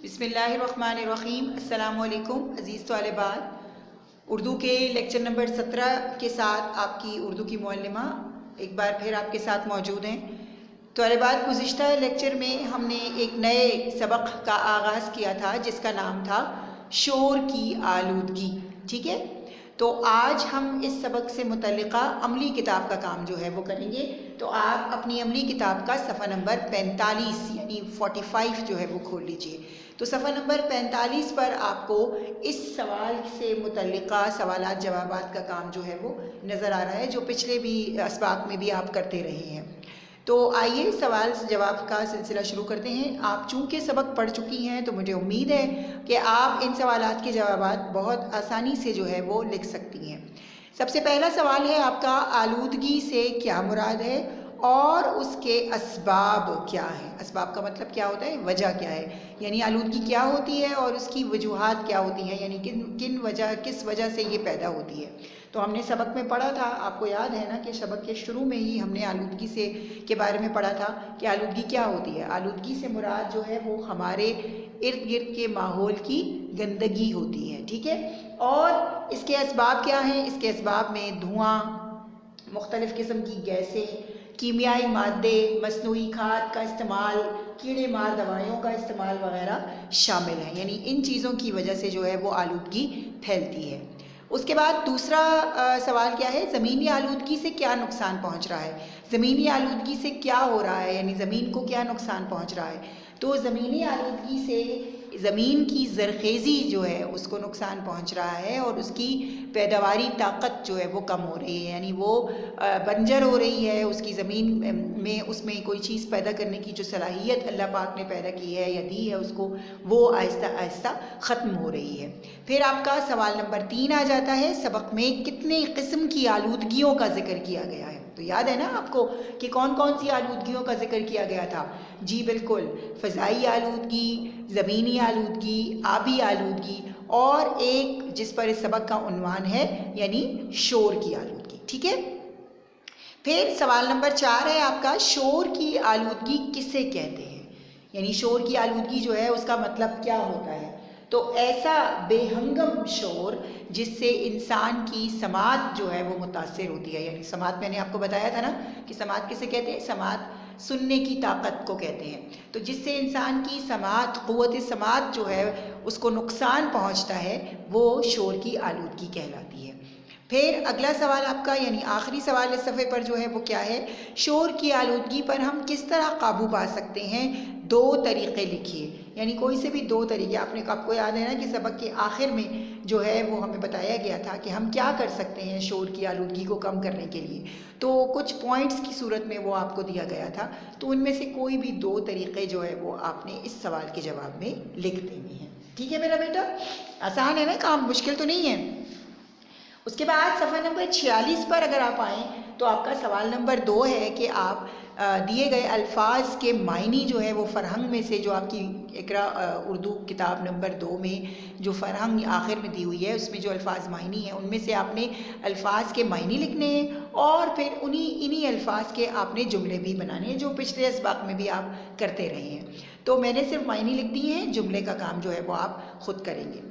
بسم اللہ الرحمن الرحیم۔ السلام علیکم عزیز طالبات، اردو کے لیکچر نمبر 17 کے ساتھ آپ کی اردو کی معلمہ ایک بار پھر آپ کے ساتھ موجود ہیں۔ طالبات، گزشتہ لیکچر میں ہم نے ایک نئے سبق کا آغاز کیا تھا جس کا نام تھا شور کی آلودگی، ٹھیک ہے؟ تو آج ہم اس سبق سے متعلقہ عملی کتاب کا کام جو ہے وہ کریں گے۔ تو آپ اپنی عملی کتاب کا صفحہ نمبر 45 یعنی 45 جو ہے وہ کھول لیجئے۔ تو صفحہ نمبر 45 پر آپ کو اس سوال سے متعلقہ سوالات جوابات کا کام جو ہے وہ نظر آ رہا ہے، جو پچھلے بھی اسباق میں بھی آپ کرتے رہے ہیں۔ تو آئیے سوال جواب کا سلسلہ شروع کرتے ہیں۔ آپ چونکہ سبق پڑھ چکی ہیں تو مجھے امید ہے کہ آپ ان سوالات کے جوابات بہت آسانی سے جو ہے وہ لکھ سکتی ہیں۔ سب سے پہلا سوال ہے آپ کا، آلودگی سے کیا مراد ہے اور اس کے اسباب کیا ہیں؟ اسباب کا مطلب کیا ہوتا ہے؟ وجہ کیا ہے، یعنی آلودگی کیا ہوتی ہے اور اس کی وجوہات کیا ہوتی ہیں، یعنی کس وجہ سے یہ پیدا ہوتی ہے۔ تو ہم نے سبق میں پڑھا تھا، آپ کو یاد ہے نا کہ سبق کے شروع میں ہی ہم نے آلودگی کے بارے میں پڑھا تھا کہ آلودگی کیا ہوتی ہے۔ آلودگی سے مراد جو ہے وہ ہمارے ارد گرد کے ماحول کی گندگی ہوتی ہے، ٹھیک ہے؟ اور اس کے اسباب کیا ہیں؟ اس کے اسباب میں دھواں، مختلف قسم کی گیسیں، کیمیائی مادے، مصنوعی کھاد کا استعمال، کیڑے مار دوائیوں کا استعمال وغیرہ شامل ہیں، یعنی ان چیزوں کی وجہ سے جو ہے وہ آلودگی پھیلتی ہے۔ اس کے بعد دوسرا سوال کیا ہے، زمینی آلودگی سے کیا نقصان پہنچ رہا ہے؟ زمینی آلودگی سے کیا ہو رہا ہے، یعنی زمین کو کیا نقصان پہنچ رہا ہے؟ تو زمینی آلودگی سے زمین کی زرخیزی جو ہے اس کو نقصان پہنچ رہا ہے اور اس کی پیداواری طاقت جو ہے وہ کم ہو رہی ہے، یعنی وہ بنجر ہو رہی ہے، اس کی زمین میں اس میں کوئی چیز پیدا کرنے کی جو صلاحیت اللہ پاک نے پیدا کی ہے یا دی ہے اس کو، وہ آہستہ آہستہ ختم ہو رہی ہے۔ پھر آپ کا سوال نمبر 3 آ جاتا ہے، سبق میں کتنے قسم کی آلودگیوں کا ذکر کیا گیا ہے؟ تو یاد ہے نا آپ کو کہ کون کون سی آلودگیوں کا ذکر کیا گیا تھا؟ جی بالکل، فضائی آلودگی، زمینی آلودگی، آبی آلودگی، اور ایک جس پر اس سبق کا عنوان ہے یعنی شور کی آلودگی، ٹھیک ہے؟ پھر سوال نمبر 4 ہے آپ کا، شور کی آلودگی کسے کہتے ہیں؟ یعنی شور کی آلودگی جو ہے اس کا مطلب کیا ہوتا ہے؟ تو ایسا بے ہنگم شور جس سے انسان کی سماعت جو ہے وہ متاثر ہوتی ہے، یعنی سماعت میں نے آپ کو بتایا تھا نا کہ سماعت کسے کہتے ہیں؟ سماعت سننے کی طاقت کو کہتے ہیں۔ تو جس سے انسان کی سماعت، قوت سماعت جو ہے اس کو نقصان پہنچتا ہے، وہ شور کی آلودگی کہلاتی ہے۔ پھر اگلا سوال آپ کا یعنی آخری سوال اس صفحے پر جو ہے وہ کیا ہے، شور کی آلودگی پر ہم کس طرح قابو پا سکتے ہیں؟ 2 طریقے لکھیے، یعنی کوئی سے بھی 2 طریقے۔ آپ کو یاد ہے نا کہ سبق کے آخر میں جو ہے وہ ہمیں بتایا گیا تھا کہ ہم کیا کر سکتے ہیں شور کی آلودگی کو کم کرنے کے لیے، تو کچھ پوائنٹس کی صورت میں وہ آپ کو دیا گیا تھا، تو ان میں سے کوئی بھی 2 طریقے جو ہے وہ آپ نے اس سوال کے جواب میں لکھ دینے ہیں، ٹھیک ہے میرا بیٹا؟ آسان ہے نا کام، مشکل تو نہیں ہے۔ اس کے بعد صفحہ نمبر 46 پر اگر آپ آئیں تو آپ کا سوال نمبر 2 ہے کہ آپ دیے گئے الفاظ کے معنی جو ہے وہ فرہنگ میں سے، جو آپ کی اقرا اردو کتاب نمبر 2 میں جو فرہنگ آخر میں دی ہوئی ہے اس میں جو الفاظ معنی ہیں ان میں سے آپ نے الفاظ کے معنی لکھنے ہیں اور پھر انہی الفاظ کے آپ نے جملے بھی بنانے ہیں، جو پچھلے اسباق میں بھی آپ کرتے رہے ہیں۔ تو میں نے صرف معنی لکھ دیے ہیں، جملے کا کام جو ہے وہ آپ خود کریں گے۔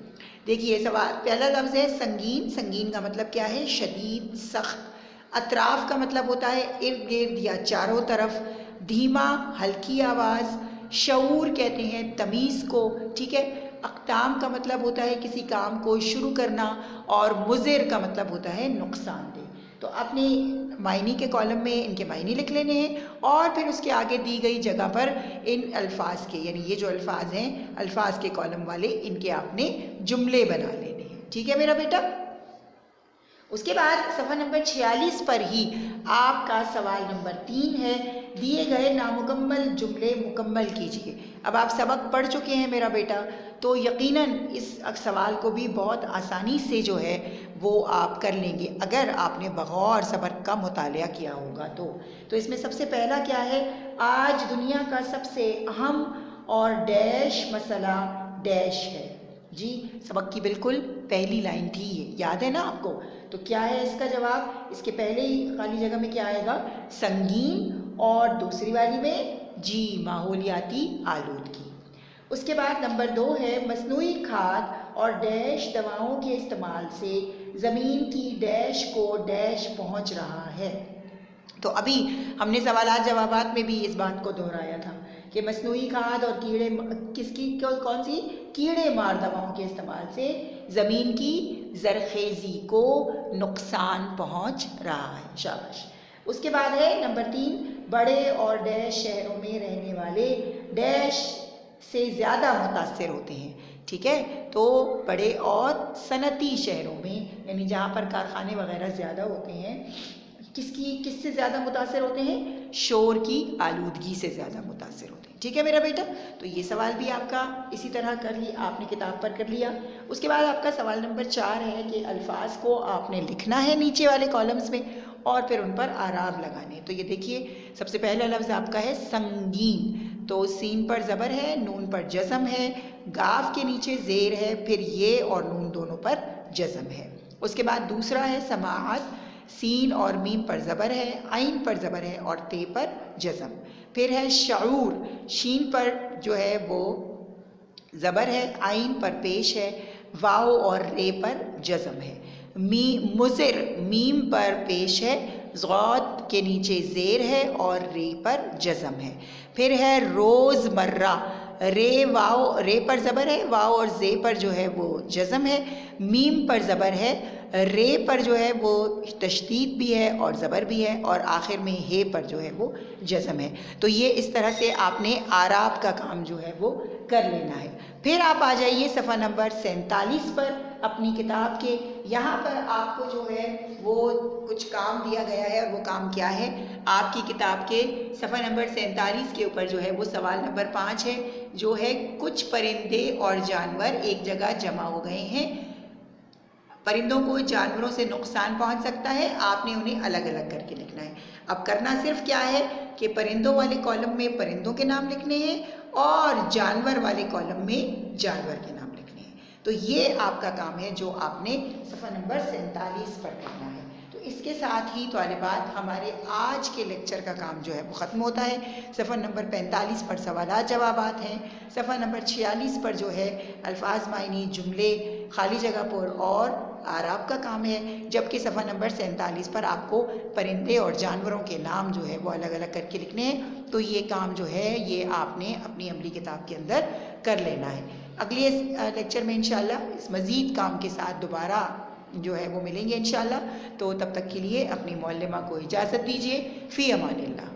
دیکھیے سوال پہلا لفظ ہے سنگین۔ سنگین کا مطلب کیا ہے؟ شدید، سخت۔ اطراف کا مطلب ہوتا ہے ارد گرد یا چاروں طرف۔ دھیما، ہلکی آواز۔ شعور کہتے ہیں تمیز کو، ٹھیک ہے؟ اقدام کا مطلب ہوتا ہے کسی کام کو شروع کرنا، اور مضر کا مطلب ہوتا ہے نقصان دہ۔ تو اپنے معنی کے کالم میں ان کے معنی لکھ لینے ہیں اور پھر اس کے آگے دی گئی جگہ پر ان الفاظ کے، یعنی یہ جو الفاظ ہیں الفاظ کے کالم والے، ان کے آپ نے جملے بنا لینے ہیں، ٹھیک ہے میرا بیٹا؟ اس کے بعد صفحہ نمبر 46 پر ہی آپ کا سوال نمبر 3 ہے، دیے گئے نامکمل جملے مکمل کیجیے۔ اب آپ سبق پڑھ چکے ہیں میرا بیٹا، تو یقیناً اس سوال کو بھی بہت آسانی سے جو ہے وہ آپ کر لیں گے اگر آپ نے بغور سبق کا مطالعہ کیا ہوگا تو اس میں سب سے پہلا کیا ہے، آج دنیا کا سب سے اہم اور ڈیش مسئلہ ڈیش ہے۔ جی سبق کی بالکل پہلی لائن تھی یہ، یاد ہے نا آپ کو؟ تو کیا ہے اس کا جواب؟ اس کے پہلے ہی خالی جگہ میں کیا آئے گا؟ سنگین، اور دوسری والی میں جی ماحولیاتی آلودگی۔ اس کے بعد نمبر 2 ہے مصنوعی کھاد اور ڈیش دواؤں کے استعمال سے زمین کی ڈیش کو ڈیش پہنچ رہا ہے۔ تو ابھی ہم نے سوالات جوابات میں بھی اس بات کو دہرایا تھا کہ مصنوعی کھاد اور کون سی کیڑے مار دواؤں کے استعمال سے زمین کی زرخیزی کو نقصان پہنچ رہا ہے۔ شاباش۔ اس کے بعد ہے نمبر 3 بڑے اور ڈیش شہروں میں رہنے والے ڈیش سے زیادہ متاثر ہوتے ہیں۔ ٹھیک ہے، تو بڑے اور صنعتی شہروں میں یعنی جہاں پر کارخانے وغیرہ زیادہ ہوتے ہیں کس سے زیادہ متاثر ہوتے ہیں؟ شور کی آلودگی سے زیادہ متاثر ہوتے ہیں۔ ٹھیک ہے میرا بیٹا، تو یہ سوال بھی آپ کا اسی طرح آپ نے کتاب پر کر لیا۔ اس کے بعد آپ کا سوال نمبر 4 ہے کہ الفاظ کو آپ نے لکھنا ہے نیچے والے کالمز میں اور پھر ان پر اعراب لگانے۔ تو یہ دیکھیے سب سے پہلا لفظ آپ کا ہے سنگین، تو سین پر زبر ہے، نون پر جزم ہے، گاف کے نیچے زیر ہے، پھر یہ اور نون دونوں پر جزم ہے۔ اس کے بعد دوسرا ہے سماعت، سین اور میم پر زبر ہے، عین پر زبر ہے اور تے پر جزم۔ پھر ہے شعور، شین پر جو ہے وہ زبر ہے، عین پر پیش ہے، واو اور رے پر جزم ہے۔ مضر، میم پر پیش ہے، ضاد کے نیچے زیر ہے اور رے پر جزم ہے۔ پھر ہے روز مرہ، رے پر زبر ہے، واو اور زے پر جو ہے وہ جزم ہے، میم پر زبر ہے، رے پر جو ہے وہ تشدید بھی ہے اور زبر بھی ہے اور آخر میں ہے پر جو ہے وہ جزم ہے۔ تو یہ اس طرح سے آپ نے اعراب کا کام جو ہے وہ کر لینا ہے۔ پھر آپ آ جائیے صفحہ نمبر 47 پر اپنی کتاب کے، یہاں پر آپ کو جو ہے وہ کچھ کام دیا گیا ہے اور وہ کام کیا ہے؟ آپ کی کتاب کے صفحہ نمبر 47 کے اوپر جو ہے وہ سوال نمبر 5 ہے، جو ہے کچھ پرندے اور جانور ایک جگہ جمع ہو گئے ہیں، پرندوں کو جانوروں سے نقصان پہنچ سکتا ہے، آپ نے انہیں الگ الگ کر کے لکھنا ہے۔ اب کرنا صرف کیا ہے کہ پرندوں والے کالم میں پرندوں کے نام لکھنے ہیں اور جانور والے کالم میں جانور کے نام لکھنے ہیں۔ تو یہ آپ کا کام ہے جو آپ نے صفحہ نمبر 47 پر کرنا ہے۔ تو اس کے ساتھ ہی طالبات ہمارے آج کے لیکچر کا کام جو ہے وہ ختم ہوتا ہے۔ صفحہ نمبر 45 پر سوالات جوابات ہیں، صفحہ نمبر 46 پر جو ہے الفاظ معنی، جملے، خالی جگہ پر اور اعراب کا کام ہے، جبکہ صفحہ نمبر 47 پر آپ کو پرندے اور جانوروں کے نام جو ہے وہ الگ الگ کر کے لکھنے ہیں۔ تو یہ کام جو ہے یہ آپ نے اپنی عملی کتاب کے اندر کر لینا ہے۔ اگلے لیکچر میں انشاءاللہ اس مزید کام کے ساتھ دوبارہ جو ہے وہ ملیں گے انشاءاللہ۔ تو تب تک کے لیے اپنی معلمہ کو اجازت دیجیے۔ فی امان اللہ۔